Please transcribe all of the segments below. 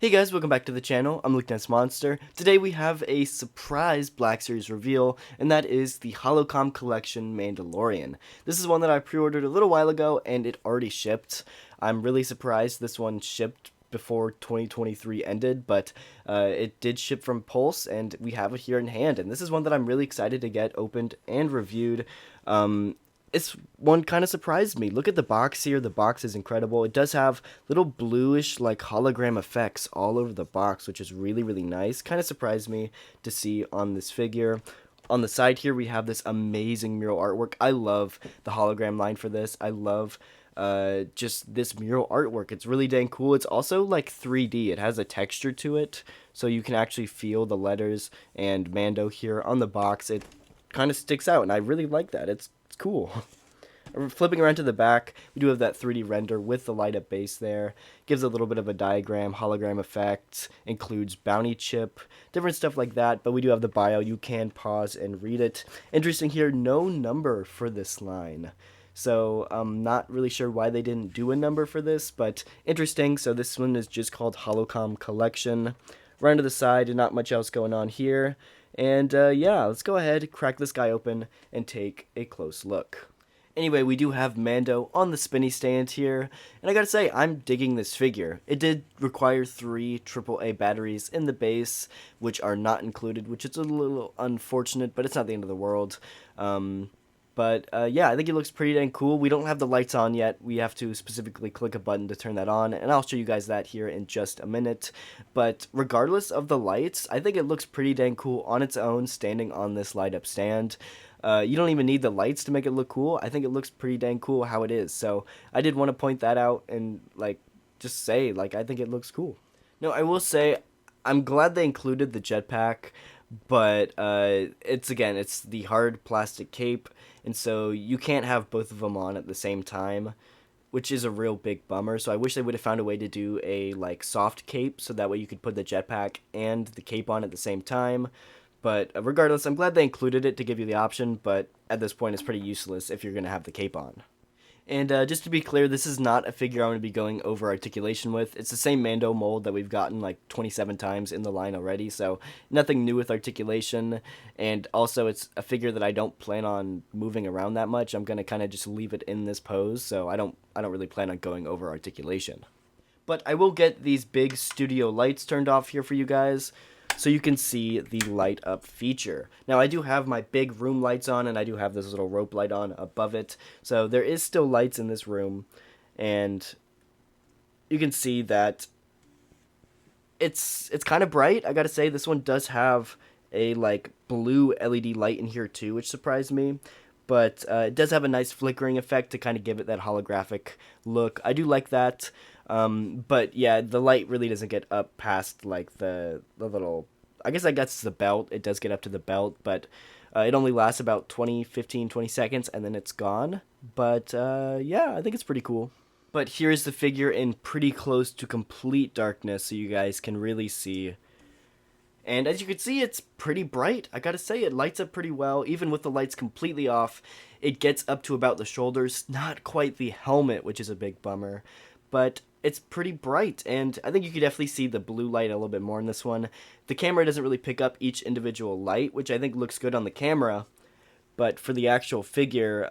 Hey guys, welcome back to the channel. I'm Look Nice Monster. Today we have a surprise Black Series reveal, and that is the Holocomm Collection Mandalorian. This is one that I pre-ordered a little while ago, and it already shipped. I'm really surprised this one shipped before 2023 ended, but it did ship from Pulse, and we have it here in hand. And this is one that I'm really excited to get opened and reviewed. This one kind of surprised me. Look at the box here. The box is incredible. It does have little bluish like hologram effects all over the box, which is really, really nice. Kind of surprised me to see on this figure. On the side here, we have this amazing mural artwork. I love the hologram line for this. I love just this mural artwork. It's really dang cool. It's also like 3D. It has a texture to it, so you can actually feel the letters and Mando here on the box. It kind of sticks out, and I really like that. It's cool. Flipping around to the back, we do have that 3D render with the light up base there. Gives a little bit of a diagram, hologram effect, includes bounty chip, different stuff like that. But we do have the bio. You can pause and read it. Interesting here, no number for this line. So I'm not really sure why they didn't do a number for this, but interesting. So this one is just called Holocomm Collection. Right to the side, not much else going on here. And yeah, let's go ahead, crack this guy open, and take a close look. Anyway, we do have Mando on the spinny stand here, and I gotta say, I'm digging this figure. It did require 3 AAA batteries in the base, which are not included, which is a little unfortunate, but it's not the end of the world. Yeah, I think it looks pretty dang cool. We don't have the lights on yet. We have to specifically click a button to turn that on, and I'll show you guys that here in just a minute. But regardless of the lights, I think it looks pretty dang cool on its own, standing on this light-up stand. You don't even need the lights to make it look cool. I think it looks pretty dang cool how it is. So I did want to point that out and, like, just say, like, I think it looks cool. No, I will say, I'm glad they included the jetpack, but it's the hard plastic cape, and so you can't have both of them on at the same time, which is a real big bummer. So I wish they would have found a way to do a like soft cape, so that way you could put the jetpack and the cape on at the same time. But regardless, I'm glad they included it to give you the option, but at this point it's pretty useless if you're going to have the cape on. And just to be clear, this is not a figure I'm going to be going over articulation with. It's the same Mando mold that we've gotten like 27 times in the line already, so nothing new with articulation. And also, it's a figure that I don't plan on moving around that much. I'm going to kind of just leave it in this pose, so I don't really plan on going over articulation. But I will get these big studio lights turned off here for you guys, so you can see the light up feature. Now I do have my big room lights on, and I do have this little rope light on above it, so there is still lights in this room, and you can see that it's kind of bright. I gotta say, this one does have a like blue LED light in here too, which surprised me. But it does have a nice flickering effect to kind of give it that holographic look. I do like that. But yeah, the light really doesn't get up past like the little, I guess it's the belt. It does get up to the belt, but it only lasts about 15-20 seconds, and then it's gone. But yeah, I think it's pretty cool. But here's the figure in pretty close to complete darkness, so you guys can really see. And as you can see, it's pretty bright. I gotta say, it lights up pretty well. Even with the lights completely off, it gets up to about the shoulders. Not quite the helmet, which is a big bummer. But it's pretty bright, and I think you could definitely see the blue light a little bit more in this one. The camera doesn't really pick up each individual light, which I think looks good on the camera. But for the actual figure,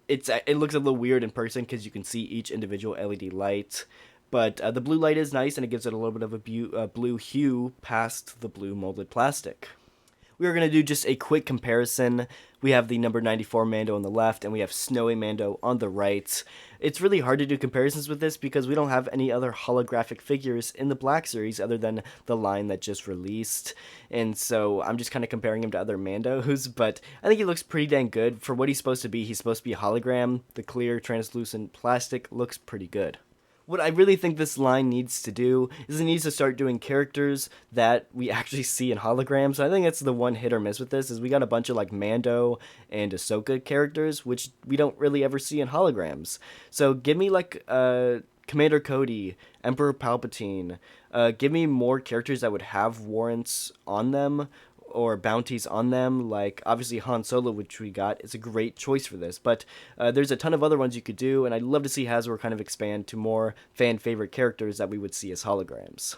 it looks a little weird in person because you can see each individual LED light. But the blue light is nice, and it gives it a little bit of a blue hue past the blue molded plastic. We are going to do just a quick comparison. We have the number 94 Mando on the left, and we have Snowy Mando on the right. It's really hard to do comparisons with this because we don't have any other holographic figures in the Black Series other than the line that just released. And so I'm just kind of comparing him to other Mandos, but I think he looks pretty dang good. For what he's supposed to be a hologram. The clear, translucent plastic looks pretty good. What I really think this line needs to do is it needs to start doing characters that we actually see in holograms. I think that's the one hit or miss with this, is we got a bunch of like Mando and Ahsoka characters, which we don't really ever see in holograms. So give me like Commander Cody, Emperor Palpatine. Give me more characters that would have warrants on them, or bounties on them, like obviously Han Solo, which we got, is a great choice for this. But there's a ton of other ones you could do, and I'd love to see Hasbro kind of expand to more fan favorite characters that we would see as holograms.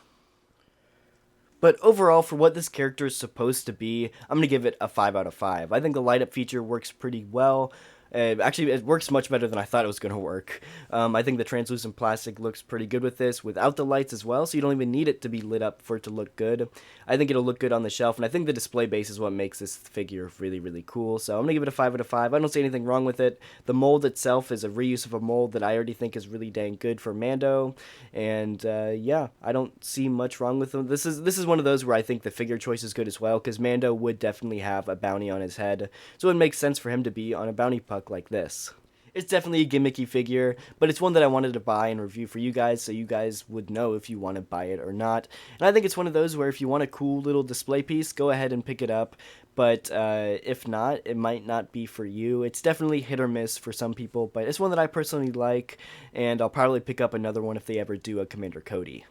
But overall, for what this character is supposed to be, I'm going to give it a 5 out of 5. I think the light up feature works pretty well. Actually, it works much better than I thought it was going to work. I think the translucent plastic looks pretty good with this, without the lights as well, so you don't even need it to be lit up for it to look good. I think it'll look good on the shelf, and I think the display base is what makes this figure really, really cool. So I'm going to give it a 5 out of 5. I don't see anything wrong with it. The mold itself is a reuse of a mold that I already think is really dang good for Mando, and yeah, I don't see much wrong with them. This is one of those where I think the figure choice is good as well, because Mando would definitely have a bounty on his head, so it makes sense for him to be on a bounty puck like this. It's definitely a gimmicky figure, but it's one that I wanted to buy and review for you guys, so you guys would know if you want to buy it or not. And I think it's one of those where if you want a cool little display piece, go ahead and pick it up, but if not, it might not be for you. It's definitely hit or miss for some people, but it's one that I personally like, and I'll probably pick up another one if they ever do a Commander Cody.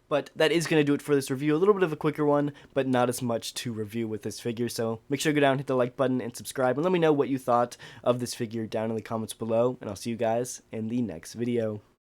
But that is going to do it for this review. A little bit of a quicker one, but not as much to review with this figure. So make sure to go down, hit the like button, and subscribe. And let me know what you thought of this figure down in the comments below. And I'll see you guys in the next video.